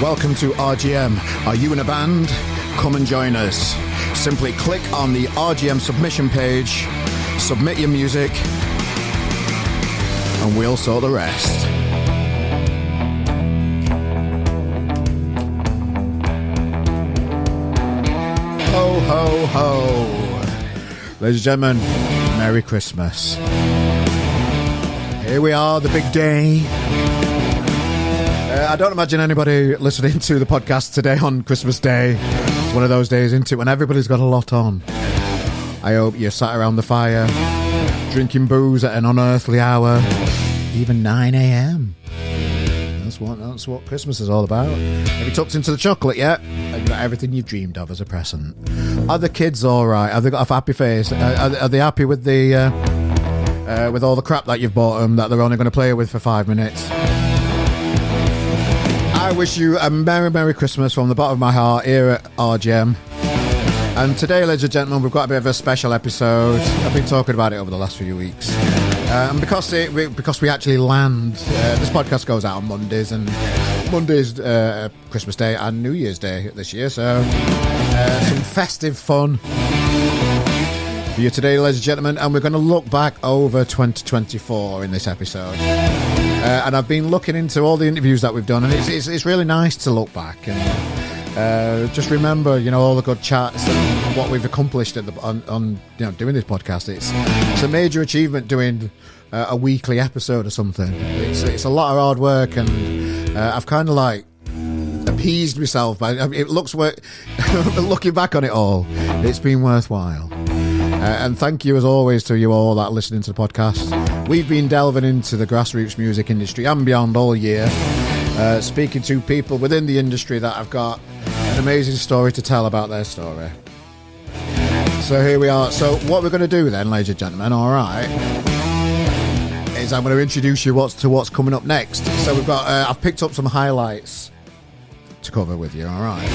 Welcome to RGM. Are you in a band? Come and join us. Simply click on the RGM submission page, submit your music, and we'll sort the rest. Ho, ho, ho. Ladies and gentlemen, Merry Christmas. Here we are, the big day. I don't imagine anybody listening to the podcast today on Christmas Day. It's one of those days, isn't it, when everybody's got a lot on. I hope you're sat around the fire, drinking booze at an unearthly hour, even 9 a.m. That's what Christmas is all about. Have you tucked into the chocolate yet? Have you got everything you've dreamed of as a present? Are the kids all right? Have they got a happy face? Are they happy with the with all the crap that you've bought them that they're only going to play with for 5 minutes? I wish you a Merry Christmas from the bottom of my heart here at RGM. And today, ladies and gentlemen, we've got a bit of a special episode. I've been talking about it over the last few weeks. And because we actually land, this podcast goes out on Mondays, and Monday's Christmas Day and New Year's Day this year. So some festive fun for you today, ladies and gentlemen. And we're going to look back over 2024 in this episode. And I've been looking into all the interviews that we've done, and it's really nice to look back and just remember, all the good chats and what we've accomplished on doing this podcast. It's a major achievement doing a weekly episode or something. It's a lot of hard work, and I've kind of like appeased myself. But it looks looking back on it all, it's been worthwhile. And thank you as always to you all that are listening to the podcast. We've been delving into the grassroots music industry and beyond all year, speaking to people within the industry that have got an amazing story to tell about their story. So here we are. So what we're going to do then, ladies and gentlemen, all right, is I'm going to introduce you to what's coming up next. So we've got I've picked up some highlights to cover with you, all right.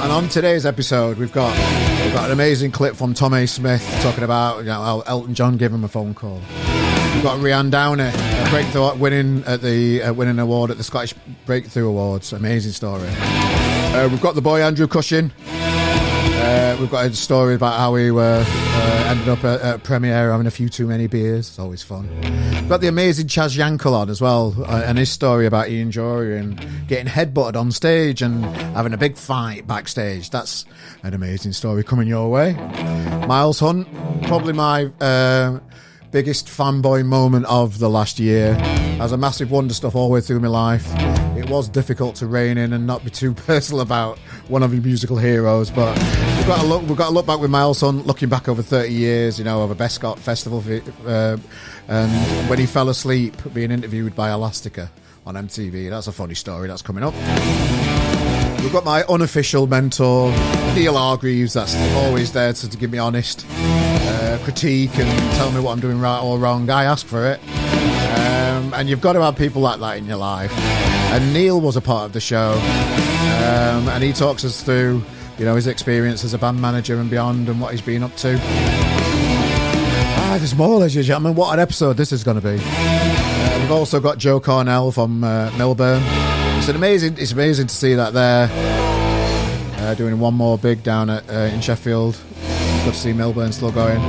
And on today's episode, we've got an amazing clip from Tom A. Smith talking about how Elton John gave him a phone call. We've got RIANNA Downey, a breakthrough winning an award at the Scottish Breakthrough Awards. Amazing story. We've got the boy Andrew CUSHIN. We've got a story about how he ended up at premiere having a few too many beers. It's always fun. We've got the amazing CHAZ JANKEL on as well, and his story about Ian Jury and getting headbutted on stage and having a big fight backstage. That's an amazing story coming your way. Miles Hunt, probably my biggest fanboy moment of the last year. As a massive Wonder stuff all the way through my life. It was difficult to rein in and not be too personal about one of your musical heroes, but we've got to look back with Miles Hunt, looking back over 30 years, over Bescott Festival, and when he fell asleep being interviewed by Elastica on MTV. That's a funny story. That's coming up. We've got my unofficial mentor, Neil Hargreaves, that's always there to give me honest critique and tell me what I'm doing right or wrong. I ask for it. And you've got to have people like that in your life. And Neil was a part of the show. And he talks us through, his experience as a band manager and beyond and what he's been up to. There's more, ladies and gentlemen. What an episode this is going to be. We've also got Joe CARNALL from Melbourne. It's amazing to see that they're doing one more big down in Sheffield. Good to see Melbourne still going.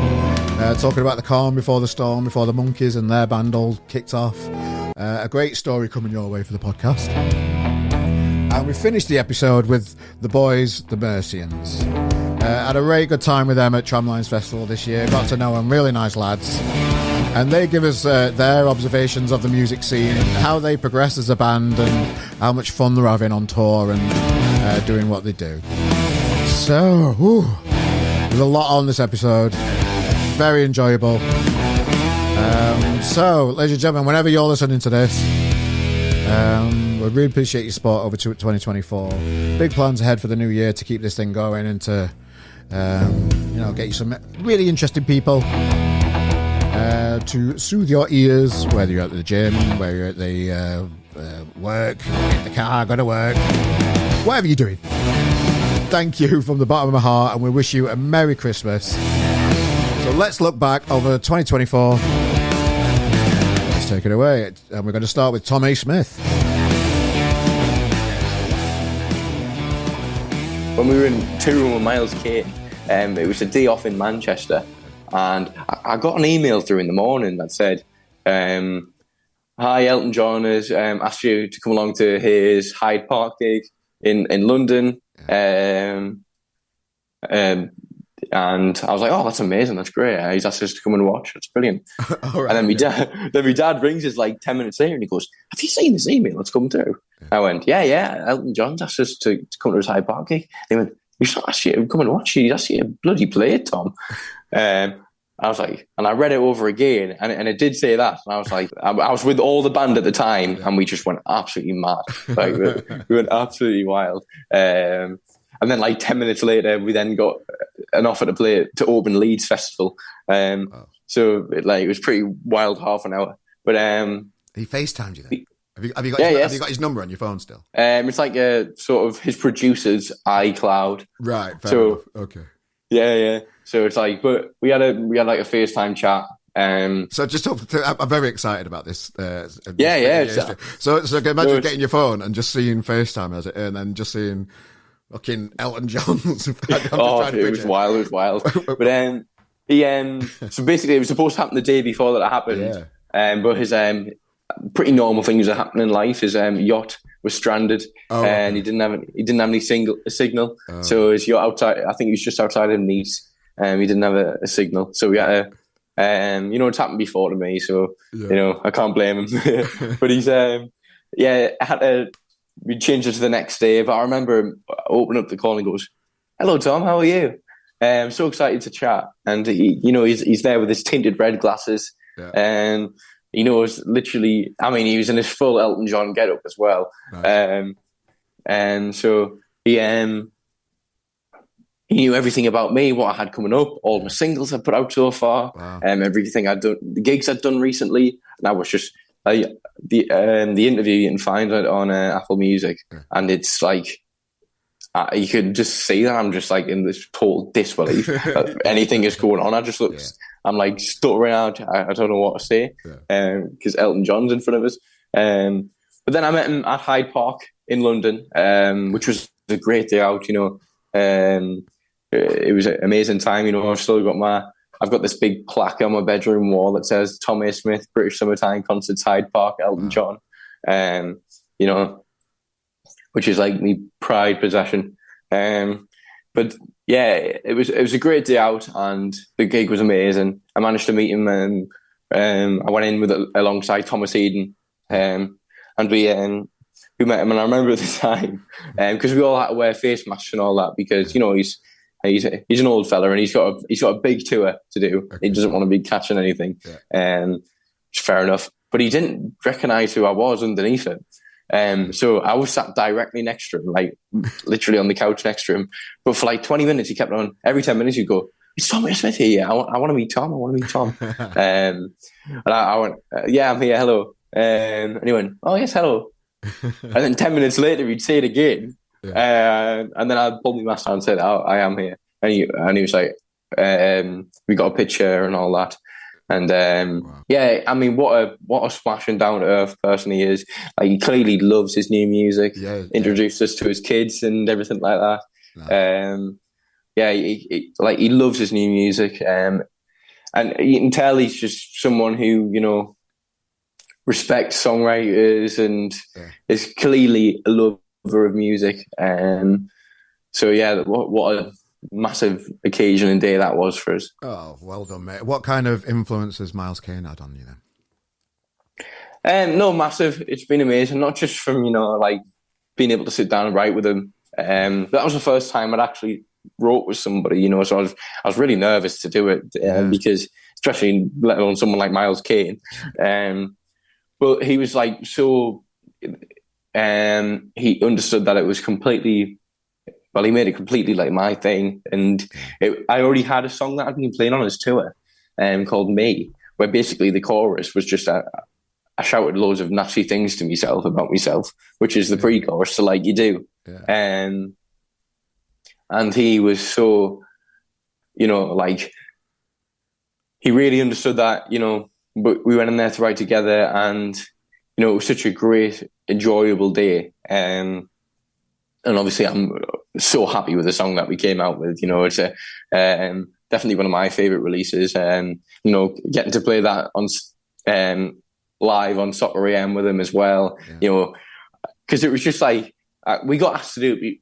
Talking about the calm before the storm, before the Monkeys and their band all kicked off. A great story coming your way for the podcast. And we finished the episode with the boys, the Mercians. Had a very good time with them at Tramlines Festival this year. Got to know them, really nice lads. And they give us their observations of the music scene, how they progress as a band and how much fun they're having on tour and doing what they do. So, there's a lot on this episode. Very enjoyable. So, ladies and gentlemen, whenever you're listening to this, we really appreciate your support over to 2024. Big plans ahead for the new year to keep this thing going and to, get you some really interesting people to soothe your ears, whether you're at the gym, whether you're at the work, in the car, go to work, whatever you're doing. Thank you from the bottom of my heart, and we wish you a Merry Christmas. So let's look back over 2024. Let's take it away. And we're going to start with Tom A. Smith. when we were in touring with Miles Kane, it was a day off in Manchester, and I got an email through in the morning that said, "Hi, Elton John has asked you to come along to his Hyde Park gig in London." And I was like, "Oh, that's amazing! That's great. He's asked us to come and watch. That's brilliant." Right, and then my dad rings us like 10 minutes later, and he goes, "Have you seen this email that's come through?" I went, "Yeah. Elton John's asked us to come to his Hyde Park gig." He went, "He's not asked you to come and watch it. He's asked you to bloody play it, Tom." I was like, and I read it over again, and it did say that. And I was like, I was with all the band at the time, and we just went absolutely mad. Like we went absolutely wild. And then like 10 minutes later, we then got an offer to open Leeds Festival. So it was pretty wild half an hour. But he FaceTimed you then? Have you got his number on your phone still? It's like a sort of his producer's iCloud. Right. Fair enough. Okay. Yeah. So it's like, but we had like a FaceTime chat. So I'm very excited about this. Yeah. So imagine getting your phone and just seeing FaceTime as it, and then just seeing fucking Elton John's. It was wild. But so basically, it was supposed to happen the day before that happened. Yeah. But his pretty normal things that happen in life. His yacht was stranded, and he didn't have any signal. So his yacht outside, I think he was just outside of Nice. He didn't have a signal, so we had to. It's happened before to me, so I can't blame him. But he's I had to. We changed it to the next day, but I remember him opening up the call and he goes, "Hello, Tom, how are you? I'm so excited to chat." And he's there with his tinted red glasses, and he knows literally. I mean, he was in his full Elton John getup as well, nice. And so he knew everything about me, what I had coming up, all my singles I put out so far, everything I'd done, the gigs I'd done recently, and I was just. The interview you can find it on Apple Music, and it's like you could just see that I'm just like in this total disbelief that anything is going on. I just look, I'm like stuttering out. I don't know what to say because Elton John's in front of us. But then I met him at Hyde Park in London, which was a great day out. It was an amazing time. I've got this big plaque on my bedroom wall that says Tom A. Smith, British Summertime Concerts, Hyde Park, Elton John. Which is like me pride possession. But yeah, it was a great day out, and the gig was amazing. I managed to meet him, and I went in alongside Thomas Eden, and we met him. And I remember at the time because we all had to wear face masks and all that because he's an old fella and he's got a big tour to do. Okay. He doesn't want to be catching anything, which is fair enough. But he didn't recognise who I was underneath him. So I was sat directly next to him, like literally on the couch next to him. But for like 20 minutes, he kept on. Every 10 minutes, he'd go, "It's Tom Smith here. I want to meet Tom. I want to meet Tom." And I went, "Yeah, I'm here. Hello." And he went, "Oh yes, hello." And then 10 minutes later, he'd say it again. And then I pulled my mask down and said, "Oh, I am here." And he was like, "We got a picture and all that." And wow. I mean, what a smashing down to earth person he is. Like, he clearly loves his new music. Introduced us to his kids and everything like that. No. He loves his new music. And you can tell he's just someone who respects songwriters and is clearly a lover of music. So what a massive occasion and day that was for us. Oh, well done, mate. What kind of influence has Miles Kane had on you then? No, massive. It's been amazing, not just from being able to sit down and write with him. That was the first time I'd actually wrote with somebody, so I was really nervous to do it because, especially let alone someone like Miles Kane. But he was like so. He understood that it was completely. Well, he made it completely like my thing, and I already had a song that I'd been playing on his tour, called "Me," where basically the chorus was just I shouted loads of nasty things to myself about myself, which is the pre-chorus to "Like You Do," and he was so, he really understood that, But we went in there to write together, and it was such a great, enjoyable day, obviously I'm so happy with the song that we came out with. You know, it's definitely one of my favorite releases. You know, getting to play that on live on Soccer AM with him as well. Yeah. You know, because it was just like we got asked to do it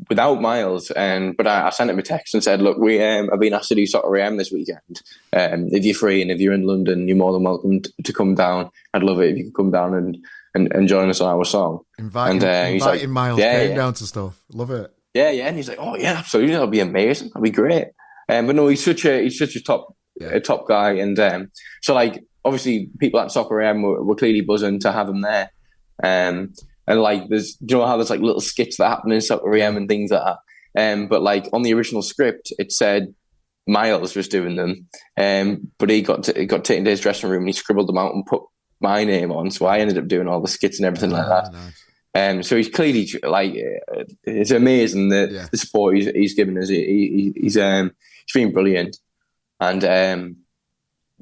without Miles, but I sent him a text and said, "Look, I've been asked to do Soccer AM this weekend. If you're free and if you're in London, you're more than welcome to come down. I'd love it if you could come down and join us on our song." Inviting like, Miles down to stuff. Love it. Yeah, and he's like, "Oh yeah, absolutely, that'll be amazing. That'll be great." But no, he's such a top guy, and so like obviously people at Soccer AM were clearly buzzing to have him there. And like do you know how there's like little skits that happen in Soccer AM and things like that. But like on the original script, it said Miles was doing them, but he got taken to his dressing room and he scribbled them out and put my name on. So I ended up doing all the skits and everything like that. Nice. So he's clearly like, it's amazing the support he's given us. He's been brilliant, and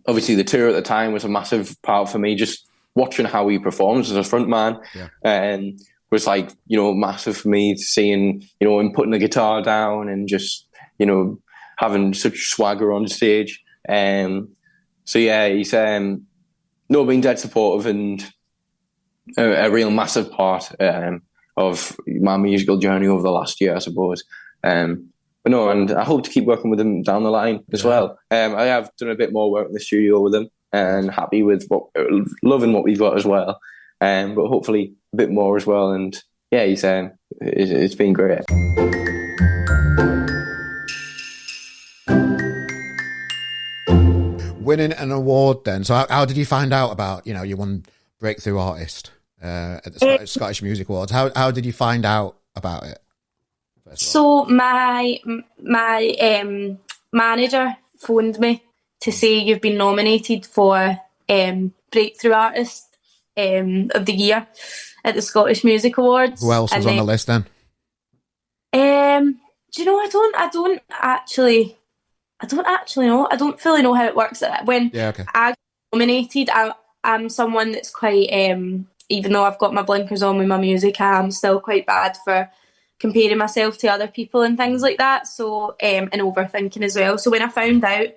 obviously the tour at the time was a massive part for me. Just watching how he performs as a front man, was like, you know, massive for me. Seeing, you know, him putting the guitar down and just, you know, having such swagger on stage. So yeah, he's been dead supportive and a real massive part of my musical journey over the last year, I suppose. But no, and I hope to keep working with him down the line as well. I have done a bit more work in the studio with him, and happy with loving what we've got as well. But hopefully a bit more as well. And yeah, it's been great. Winning an award then. So how did you find out about, you know, you won Breakthrough Artist at the Scottish Music Awards? How did you find out about it? So my manager phoned me to say you've been nominated for Breakthrough Artist of the Year at the Scottish Music Awards. Who else was on the list then? Do you know, I don't actually know. I don't fully know how it works. When I get nominated, I'm someone that's quite, even though I've got my blinkers on with my music, I'm still quite bad for comparing myself to other people and things like that. So, and overthinking as well. So when I found out,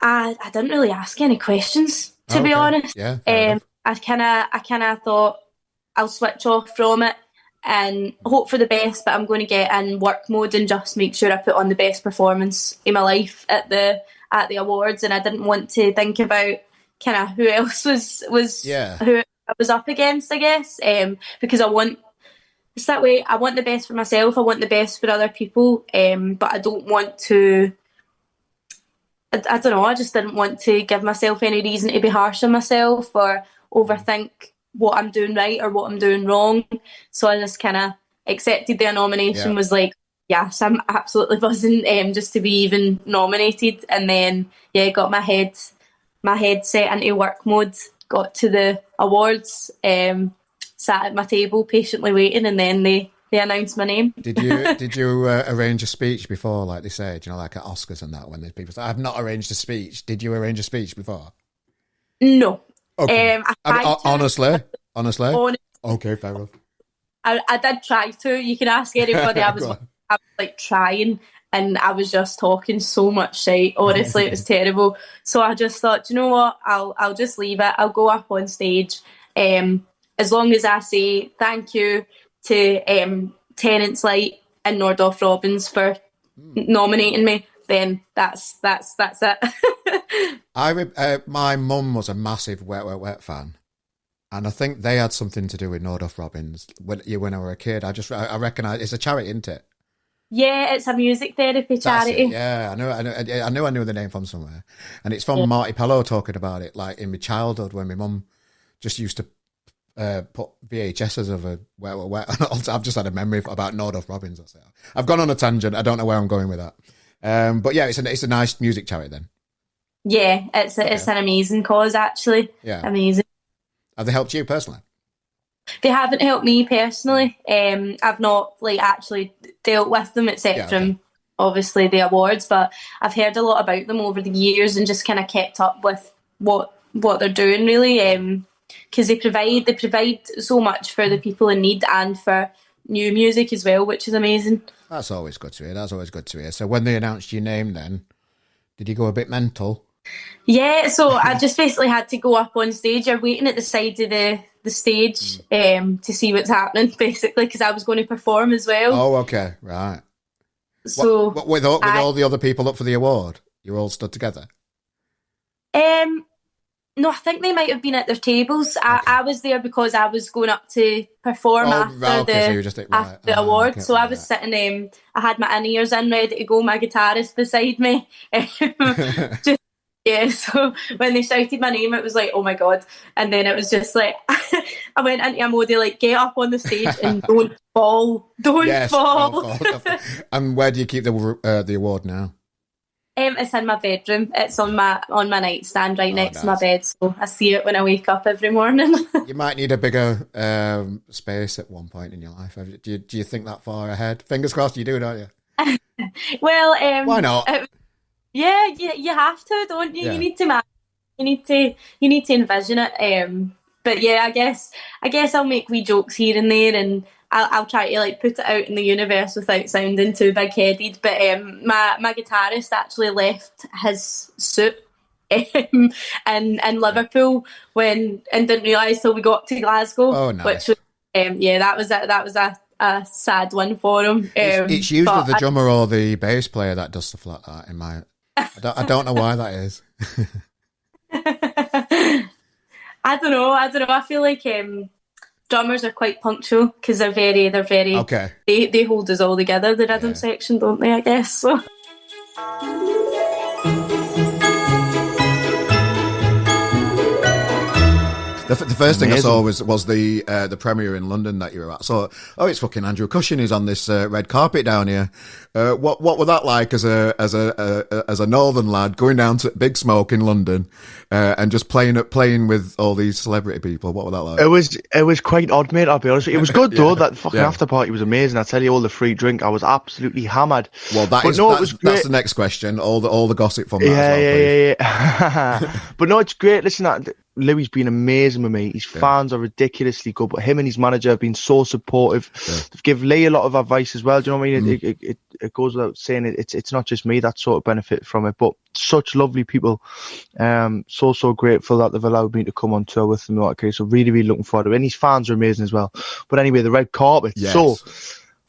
I didn't really ask any questions, to be honest. Yeah, I kind of thought I'll switch off from it and hope for the best, but I'm going to get in work mode and just make sure I put on the best performance in my life at the awards. And I didn't want to think about kind of who else was who I was up against, I guess, because it's that way. I want the best for myself. I want the best for other people, but I don't want to. I don't know. I just didn't want to give myself any reason to be harsh on myself or overthink what I'm doing right or what I'm doing wrong. So I just kind of accepted their nomination. Was like, yes, I'm absolutely buzzing just to be even nominated. And then got my head set into work mode. Got to the awards. Sat at my table patiently waiting, and then they announced my name. Did you arrange a speech before, like they say, you know, like at Oscars and that, when there's people say, I've not arranged a speech. Did you arrange a speech before? No. Okay. Honestly? Okay, fair enough. I did try to. You can ask anybody. I was like trying, and I was just talking so much shit. Honestly, it was terrible. So I just thought, you know what? I'll just leave it. I'll go up on stage. As long as I say thank you to Tennant's Light and Nordorf Robbins for nominating me, then that's it. My mum was a massive Wet Wet Wet fan, and I think they had something to do with Nordorf Robbins when I were a kid. I recognise it's a charity, isn't it? Yeah, it's a music therapy charity. Yeah, I knew the name from somewhere, and it's from Marty Pello talking about it, like in my childhood when my mum just used to put VHSs of a Wet Wet Wet, and I've just had a memory about Nordorf Robbins. That's it. I've gone on a tangent. I don't know where I'm going with that. But yeah, it's a nice music charity then. Yeah, it's an amazing cause, actually. Yeah, amazing. Have they helped you personally? They haven't helped me personally. I've not actually dealt with them except from obviously the awards, but I've heard a lot about them over the years and just kind of kept up with what they're doing really. Because they provide so much for the people in need and for new music as well, which is amazing. That's always good to hear. So when they announced your name then, did you go a bit mental? Yeah, so I just basically had to go up on stage. You're waiting at the side of the stage to see what's happening, basically, because I was going to perform as well. Oh, okay, right. So with all the other people up for the award, you're all stood together? No, I think they might have been at their tables. I was there because I was going up to perform after the award. Okay, so I was sitting, I had my in-ears in, ready to go, my guitarist beside me. So when they shouted my name, it was like, oh my God. And then it was just like, I went into a mode of like, get up on the stage and don't fall. Don't fall. And where do you keep the award now? It's in my bedroom. It's on my nightstand next to my bed, so I see it when I wake up every morning. You might need a bigger space at one point in your life. Do you think that far ahead? Fingers crossed you do, don't you? Well, why not? Yeah, you have to, don't you? Yeah. You need to envision it. But yeah, I guess I'll make wee jokes here and there, and I'll try to like put it out in the universe without sounding too big-headed. But my guitarist actually left his suit in Liverpool and didn't realise till we got to Glasgow. Oh, nice. Which was, that was a sad one for him. It's usually the drummer or the bass player that does stuff like that. I don't know why that is. I don't know. I feel like drummers are quite punctual because they're very okay. They hold us all together, the rhythm section, don't they? I guess so. The first thing I saw was the premiere in London that you were at. So, it's fucking Andrew Cushin who's on this red carpet down here. What was that like as a northern lad going down to Big Smoke in London and just playing with all these celebrity people? What was that like? It was quite odd, mate. I'll be honest. It was good though. That fucking after party was amazing. I tell you, all the free drink, I was absolutely hammered. Well, that's the next question. All the gossip from that as well, yeah. But no, it's great. Listen, Louis been amazing with me. His fans are ridiculously good, but him and his manager have been so supportive. They've given Lee a lot of advice as well. Do you know what I mean? It goes without saying it's not just me that sort of benefit from it, but such lovely people. So grateful that they've allowed me to come on tour with them. Okay, so really looking forward to it. And his fans are amazing as well. But anyway, the red carpet. Yes. So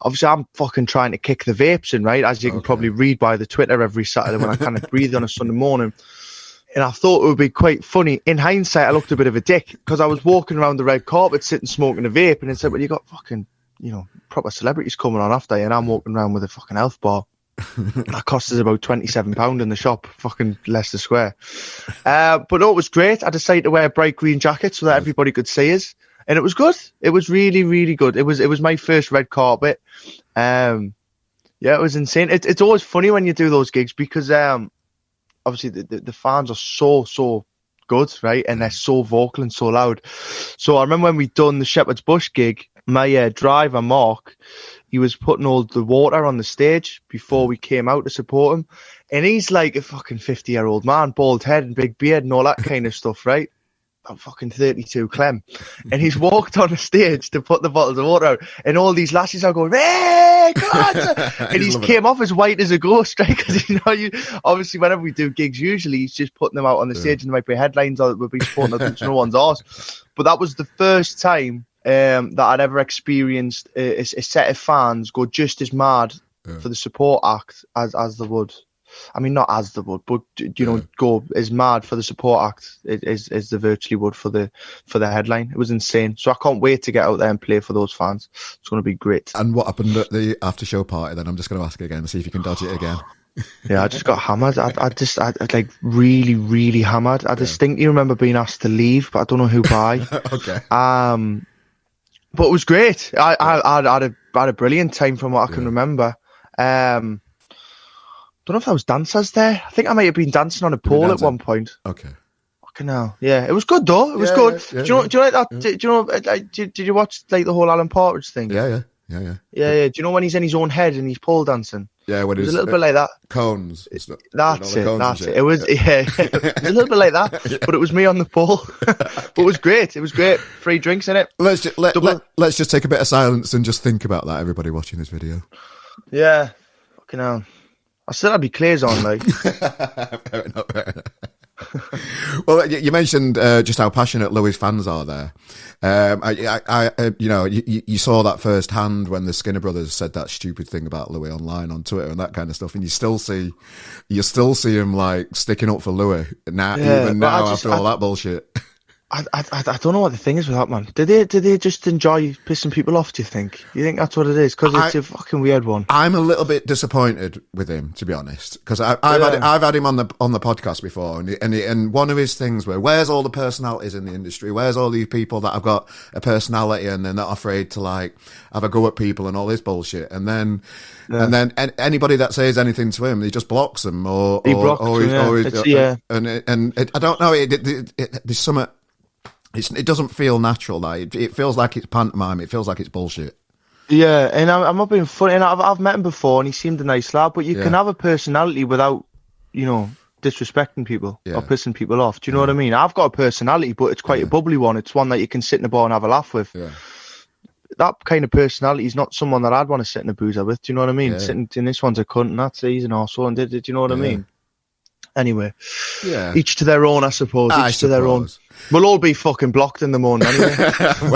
obviously I'm fucking trying to kick the vapes in, right? As you can probably read by the Twitter every Saturday when I kind of breathe on a Sunday morning. And I thought it would be quite funny. In hindsight, I looked a bit of a dick because I was walking around the red carpet sitting smoking a vape, and it said, well, you got fucking, proper celebrities coming on after you, and I'm walking around with a fucking health bar. That cost us about £27 in the shop, fucking Leicester Square. But no, it was great. I decided to wear a bright green jacket so that everybody could see us. And it was good. It was really, really good. It was my first red carpet. It was insane. It's always funny when you do those gigs because obviously the fans are so good, right? And they're so vocal and so loud. So I remember when we done the Shepherd's Bush gig, my driver, Mark, he was putting all the water on the stage before we came out to support him. And he's like a fucking 50-year-old man, bald head and big beard and all that kind of stuff, right? I'm fucking 32 Clem. And he's walked on the stage to put the bottles of water out. And all these lasses are going, hey, God! And he's came off as white as a ghost, right? Because, obviously whenever we do gigs, usually he's just putting them out on the stage and there might be headlines or we'll be supporting them, no one's arse. But that was the first time that I'd ever experienced a set of fans go just as mad for the support act as they would. I mean, not as they would, but go as mad for the support act as they virtually would for the headline. It was insane. So I can't wait to get out there and play for those fans. It's going to be great. And what happened at the after show party? Then I'm just going to ask again to see if you can dodge it again. Yeah, I just got hammered. I like really, really hammered. I distinctly remember being asked to leave, but I don't know who by. Okay. But it was great. I had a brilliant time from what I can remember. Don't know if there was dancers there. I think I might have been dancing on a pole at one point. Okay. Fucking hell. Yeah, it was good though. It was good. Yeah, do you know like that? Yeah. Do you know? Did you watch like the whole Alan Partridge thing? Yeah. Do you know when he's in his own head and he's pole dancing? Yeah, when it was a little bit like that. Cones. That's it. It was it was a little bit like that, but it was me on the pole. But it was great. It was great. Free drinks in it. Let's just take a bit of silence and just think about that. Everybody watching this video. Yeah, fucking hell. I still had my clears on, like. Fair enough. Well, you mentioned just how passionate Louis' fans are there. You saw that firsthand when the Skinner brothers said that stupid thing about Louis online on Twitter and that kind of stuff, and you still see him like sticking up for Louis after all that bullshit. I don't know what the thing is with that, man. Do they just enjoy pissing people off, do you think? You think that's what it is? Because it's a fucking weird one. I'm a little bit disappointed with him, to be honest, because I've had him on the podcast before, and one of his things where's all the personalities in the industry? Where's all these people that have got a personality and they're not afraid to like have a go at people and all this bullshit? And then anybody that says anything to him, he just blocks them and I don't know. There's some. It doesn't feel natural. Like it feels like it's pantomime. It feels like it's bullshit. Yeah, and I'm not being funny. And I've met him before, and he seemed a nice lad. But you can have a personality without, disrespecting people or pissing people off. Do you know what I mean? I've got a personality, but it's quite a bubbly one. It's one that you can sit in a bar and have a laugh with. Yeah. That kind of personality is not someone that I'd want to sit in a boozer with. Do you know what I mean? Yeah. Sitting in this one's a cunt, and he's an arsehole. And do you know what I mean? Anyway, each to their own, I suppose. To their own. We'll all be fucking blocked in the morning anyway.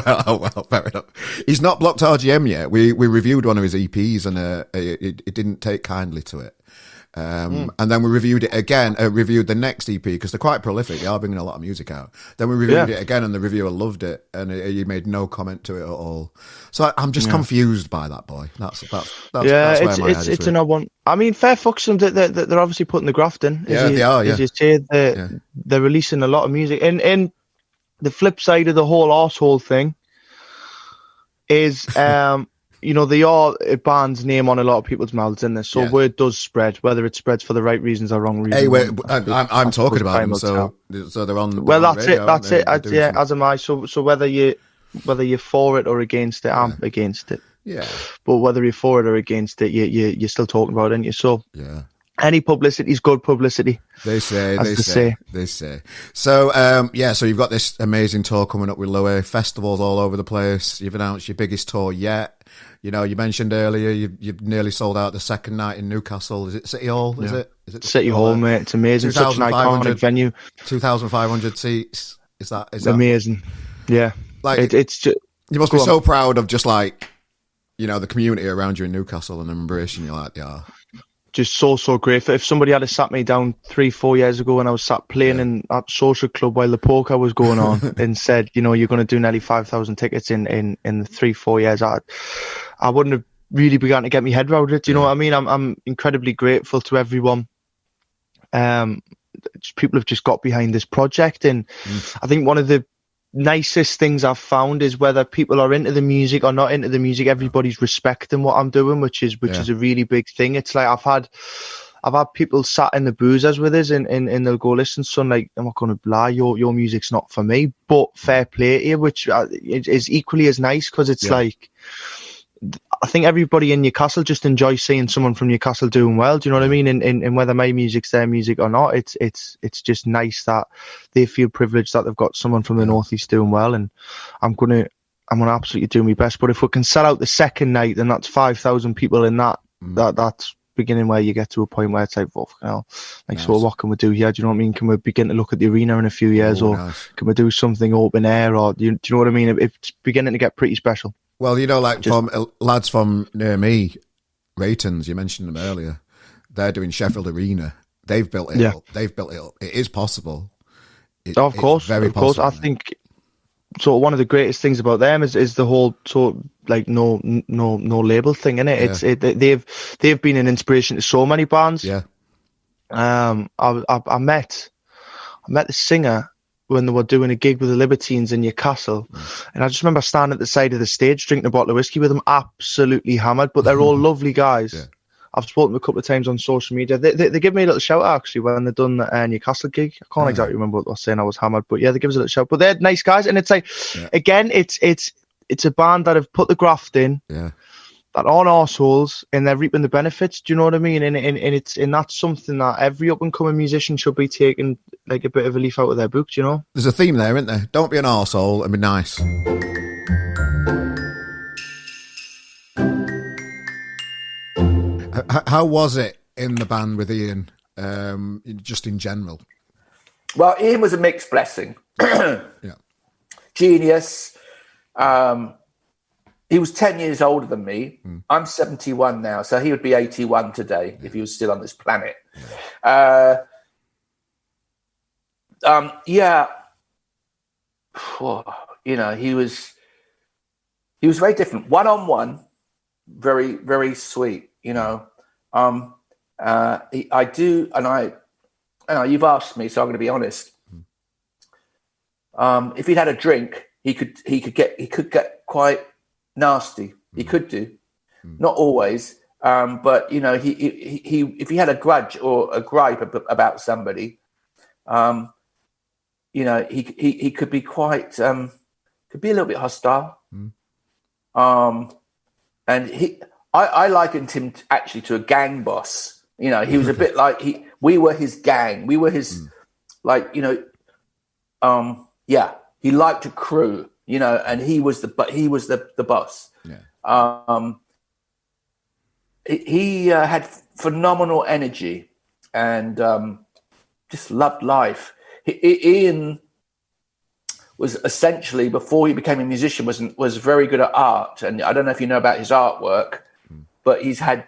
well, fair enough. He's not blocked RGM yet. We reviewed one of his EPs and it didn't take kindly to it. And then we reviewed it again, reviewed the next EP because they're quite prolific. They are bringing a lot of music out. Then we reviewed it again and the reviewer loved it and he made no comment to it at all. So I'm just confused by that boy. That's where my head is it's an odd one. I mean, fair fucks them. They're obviously putting the graft in. They are. As you say, they're releasing a lot of music. And the flip side of the whole arsehole thing is, they are a band's name on a lot of people's mouths in this. So word does spread, whether it spreads for the right reasons or wrong reasons. Hey, I'm talking about them, so they're on. Well, that's radio, it. That's it. As am I. So whether you're for it or against it, I'm against it. Yeah. But whether you're for it or against it, you're still talking about it, aren't you? So any publicity is good publicity. They say. So, so you've got this amazing tour coming up with Louis, festivals all over the place. You've announced your biggest tour yet. You mentioned earlier you've nearly sold out the second night in Newcastle. Is it City Hall? Is it City Hall, mate? It's amazing. Such an iconic venue. 2,500 seats. Is that amazing? Yeah. Like it's just, you must be so proud of just like the community around you in Newcastle and embracing you like they are. Just so grateful. If somebody had sat me down 3-4 years ago when I was sat playing in that social club while the poker was going on and said, you're going to do nearly 5,000 tickets in the 3-4 years, I wouldn't have really begun to get my head around it. Do you know what I mean? I'm incredibly grateful to everyone. People have just got behind this project, and I think one of the nicest things I've found is whether people are into the music or not into the music, everybody's respecting what I'm doing, which is a really big thing. It's like I've had people sat in the boozers with us and they'll go, listen, son, like, I'm not going to lie, your music's not for me, but fair play to you, which is equally as nice, because it's like, I think everybody in Newcastle just enjoys seeing someone from Newcastle doing well. Do you know what I mean? And whether my music's their music or not, it's just nice that they feel privileged that they've got someone from the Northeast doing well. And I'm gonna absolutely do my best. But if we can sell out the second night, then that's 5,000 people in that's beginning where you get to a point where it's like, well, nice. So what can we do here? Do you know what I mean? Can we begin to look at the arena in a few years, can we do something open air, or do you know what I mean? It's beginning to get pretty special. Well, from lads from near me, Raytons, you mentioned them earlier. They're doing Sheffield Arena. They've built it up. They've built it up. It is possible. Of course. Possible. I think so. One of the greatest things about them is the whole no label thing, innit? Yeah. They've been an inspiration to so many bands. Yeah. I met the singer when they were doing a gig with the Libertines in Newcastle. And I just remember standing at the side of the stage, drinking a bottle of whiskey with them, absolutely hammered, but they're all lovely guys. Yeah. I've spoken to them a couple of times on social media. They give me a little shout out, actually, when they've done the Newcastle gig. I can't exactly remember what they were saying, I was hammered, but yeah, they give us a little shout. But they're nice guys, and it's like, again, it's a band that have put the graft in. Yeah. that aren't arseholes and they're reaping the benefits. Do you know what I mean? And that's something that every up and coming musician should be taking like a bit of a leaf out of their book. You know, There's a theme there, isn't there? Don't be an arsehole and be nice. How was it in the band with Ian, just in general? Well, Ian was a mixed blessing. Yeah. Genius. He was 10 years older than me. I'm 71 now, so he would be 81 today if he was still on this planet. Yeah. You know, he was very different. One-on-one, very, very sweet, you know. I do, and I know you've asked me, so I'm going to be honest. If he'd had a drink, he could get quite nasty. He could do, not always, but you know, he if he had a grudge or a gripe about somebody, you know, he could be quite could be a little bit hostile. And I likened him actually to a gang boss. You know, he was a bit like we were his gang. We were his like, you know, yeah, he liked a crew, you know, and he was the boss. Yeah. He had phenomenal energy and just loved life. Ian was essentially, before he became a musician, was very good at art. And I don't know if you know about his artwork, but he's had,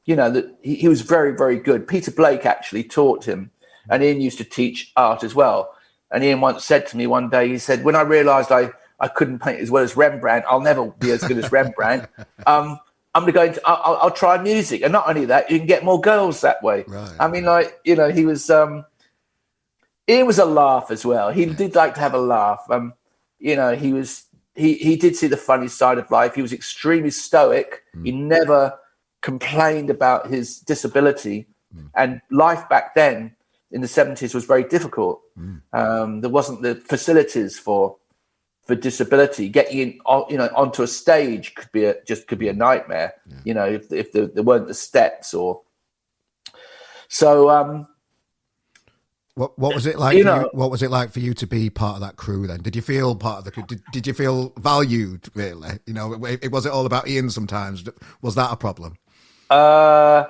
you know, that he was very, very good. Peter Blake actually taught him, and Ian used to teach art as well. And Ian once said to me one day, he said, when I realised I couldn't paint as well as Rembrandt, I'll never be as good as Rembrandt. I'm going to go into, I'll try music. And not only that, you can get more girls that way. Right. I mean, like, you know, he was a laugh as well. He did like to have a laugh. You know, he did see the funny side of life. He was extremely stoic. He never complained about his disability. And life back then in the 70s was very difficult. There wasn't the facilities for disability. Getting in, you know, onto a stage could be a nightmare. Yeah. You know, if there weren't the steps or so. What was it like? What was it like for you to be part of that crew? Then did you feel part of the crew? Did you feel valued? Really, you know, was it all about Ian? Sometimes was that a problem? I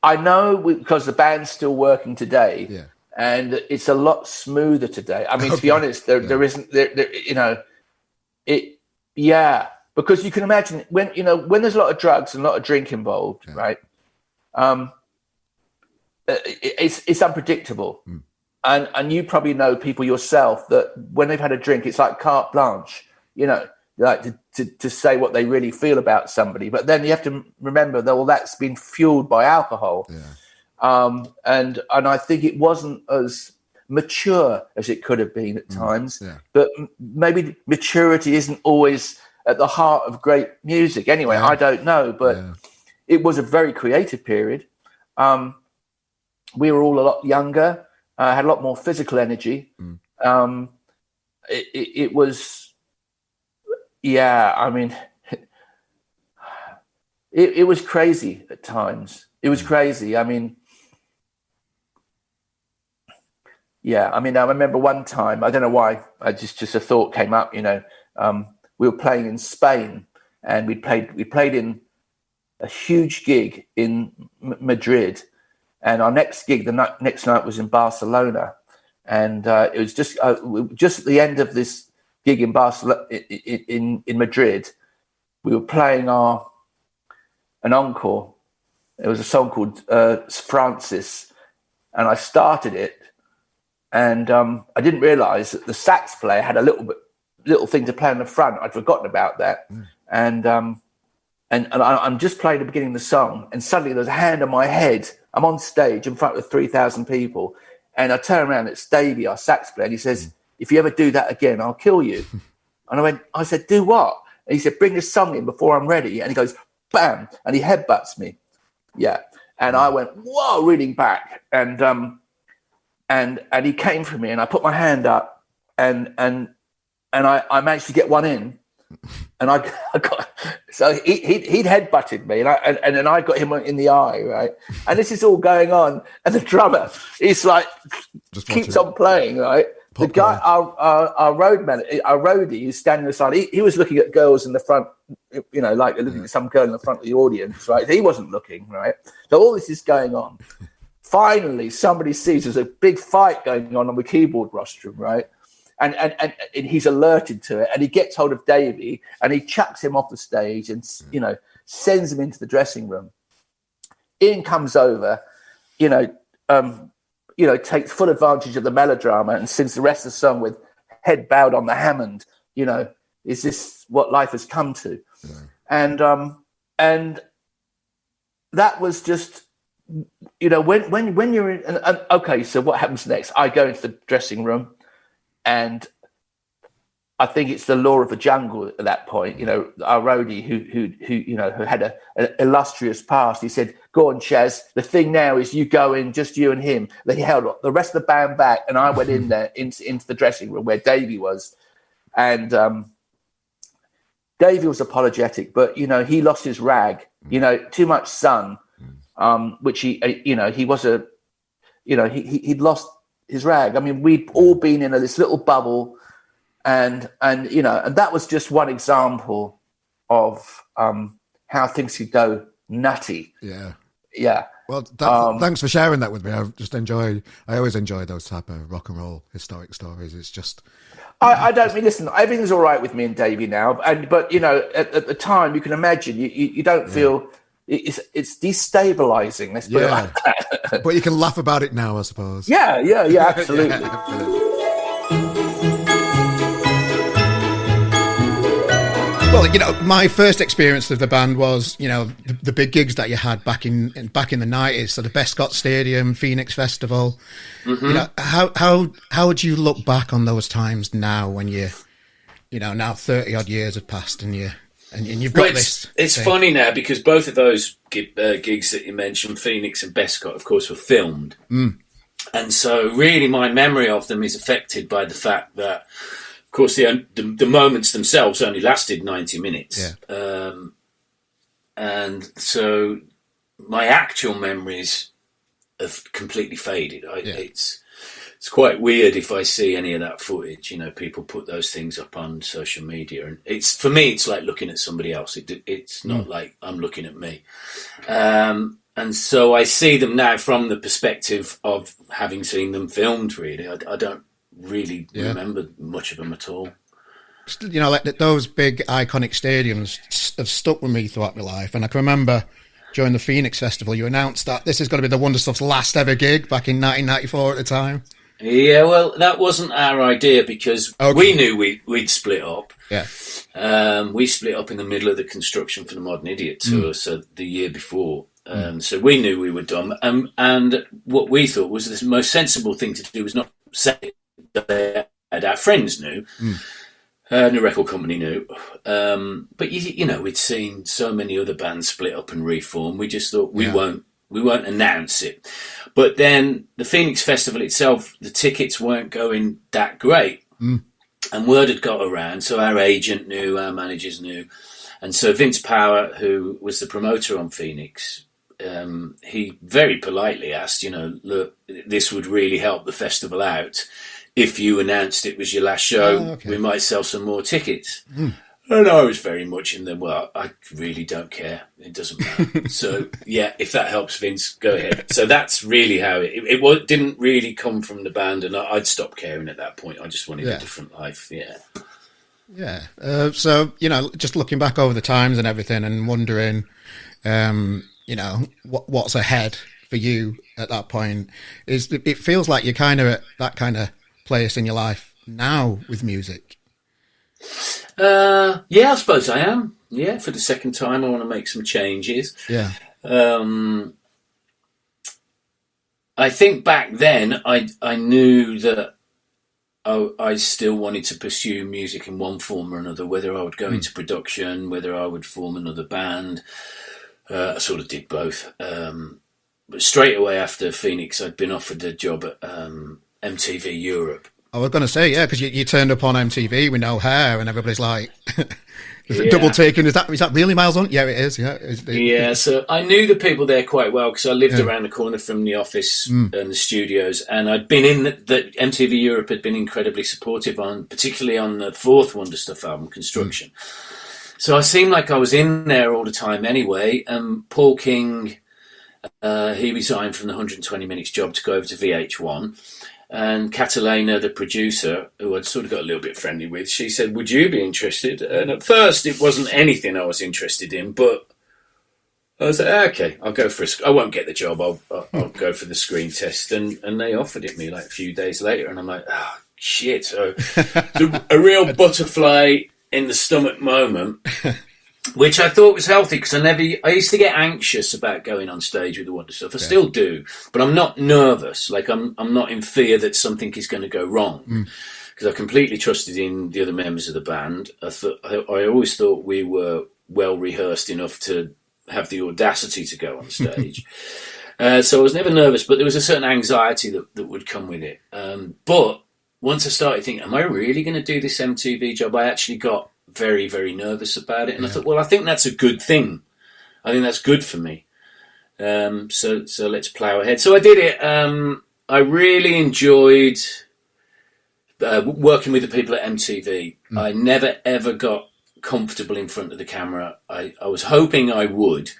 know because the band's still working today, yeah, and it's a lot smoother today. I mean, to be honest, there isn't you know, it. Yeah, because you can imagine when there's a lot of drugs and a lot of drink involved, right? It's unpredictable, and you probably know people yourself that when they've had a drink, it's like carte blanche, you know, like to say what they really feel about somebody. But then you have to remember that all that's been fueled by alcohol, and I think it wasn't as mature as it could have been at times. Yeah. But maybe maturity isn't always at the heart of great music. Anyway, I don't know, but it was a very creative period. We were all a lot younger, had a lot more physical energy. It was, yeah, I mean, it was crazy at times. It was crazy. I mean, yeah, I mean, I remember one time, I don't know why, just a thought came up, you know, we were playing in Spain and we played in a huge gig in Madrid. And our next gig, the next night, was in Barcelona, and it was just at the end of this gig in Barcelona, in Madrid. We were playing an encore. It was a song called Francis, and I started it, and I didn't realise that the sax player had a little thing to play on the front. I'd forgotten about that, and I'm just playing the beginning of the song, and suddenly there's a hand on my head. I'm on stage in front of 3,000 people, and I turn around, it's Davey, our sax player, and he says, if you ever do that again, I'll kill you. And I said, do what? And he said, bring the song in before I'm ready. And he goes, bam, and he headbutts me. Yeah. And I went, whoa, reading back. And he came for me, and I put my hand up, and I managed to get one in. And I got So he'd headbutted me, and then I got him in the eye, right? And this is all going on, and the drummer is like keeps on playing, right? The guy, our roadie, who's standing aside, he was looking at girls in the front, like looking at some girl in the front of the audience, right? He wasn't looking, right? So all this is going on. Finally, somebody sees there's a big fight going on the keyboard rostrum, right? And he's alerted to it, and he gets hold of Davey, and he chucks him off the stage, and sends him into the dressing room. Ian comes over, takes full advantage of the melodrama and sings the rest of the song with head bowed on the Hammond. Is this what life has come to? Yeah. And that was just, when you're in. Okay, so what happens next? I go into the dressing room. And I think it's the law of the jungle at that point. Our roadie who had an illustrious past. He said, "Go on, CHAZ. The thing now is you go in, just you and him." He held the rest of the band back, and I went in there into the dressing room where Davey was, and Davey was apologetic, but he lost his rag. Too much sun, which he was he'd lost his rag. I mean, we'd all been in this little bubble, and that was just one example of how things could go nutty. Yeah. Well, thanks for sharing that with me. I always enjoy those type of rock and roll historic stories. It's just, I don't mean, listen, everything's all right with me and Davey now, but at the time, you can imagine you don't feel. It's destabilizing. Let's put it like that. But you can laugh about it now, I suppose. Yeah, absolutely. Well, my first experience of the band was, the big gigs that you had back in the 90s. So the Bescott Stadium, Phoenix Festival. Mm-hmm. How would you look back on those times now when now 30 odd years have passed and you've got this. It's funny now because both of those gigs that you mentioned, Phoenix and Bescott, of course, were filmed. Mm. And so really my memory of them is affected by the fact that, of course, the moments themselves only lasted 90 minutes. Yeah. And so my actual memories have completely faded. It's quite weird if I see any of that footage. People put those things up on social media, and for me, it's like looking at somebody else. It's not like I'm looking at me. And so I see them now from the perspective of having seen them filmed. Really, I don't really remember much of them at all. Like those big iconic stadiums have stuck with me throughout my life, and I can remember during the Phoenix Festival, you announced that this is going to be the Wonder Stuff's last ever gig back in 1994 at the time. Yeah, well, that wasn't our idea because we knew we'd split up. Yeah. We split up in the middle of the construction for the Modern Idiot tour, so the year before. So we knew we were done. And what we thought was the most sensible thing to do was not say that our friends knew. The record company knew. But, we'd seen so many other bands split up and reform. We just thought we won't announce it. But then the Phoenix Festival itself, the tickets weren't going that great. And word had got around, so our agent knew, our managers knew. And so Vince Power, who was the promoter on Phoenix, he very politely asked, look, this would really help the festival out. If you announced it was your last show, we might sell some more tickets. And I was very much in I really don't care. It doesn't matter. So, if that helps, Vince, go ahead. So that's really how it didn't really come from the band, and I'd stopped caring at that point. I just wanted a different life, Yeah. So, just looking back over the times and everything and wondering, what's ahead for you at that point, it feels like you're kind of at that kind of place in your life now with music. I suppose I am. Yeah, for the second time, I want to make some changes. Yeah. I think back then, I knew that I still wanted to pursue music in one form or another, whether I would go into production, whether I would form another band. I sort of did both. But straight away after Phoenix, I'd been offered a job at MTV Europe. I was going to say, because you turned up on MTV with no hair and everybody's like, Double taking. Is that really Miles on? Yeah, it is. Yeah. So I knew the people there quite well because I lived around the corner from the office and the studios, and I'd been in the MTV Europe had been incredibly supportive particularly on the fourth Wonder Stuff album, Construction. So I seemed like I was in there all the time anyway. Paul King, he resigned from the 120 Minutes job to go over to VH1. And Catalina, the producer, who I'd sort of got a little bit friendly with, she said, would you be interested? And at first, it wasn't anything I was interested in, but I was like, okay, I'll go for I won't get the job. I'll go for the screen test. And they offered it me like a few days later. And I'm like, oh, shit. So a real butterfly in the stomach moment, which I thought was healthy because I used to get anxious about going on stage with the Wonder Stuff. I still do, but I'm not nervous. Like I'm not in fear that something is going to go wrong because I completely trusted in the other members of the band. I always thought we were well rehearsed enough to have the audacity to go on stage. So I was never nervous, but there was a certain anxiety that would come with it. But once I started thinking, am I really going to do this MTV job? I actually got very, very nervous about it. And I thought, well, I think that's a good thing. I think that's good for me. So let's plough ahead. So I did it. I really enjoyed working with the people at MTV. I never, ever got comfortable in front of the camera. I was hoping I would,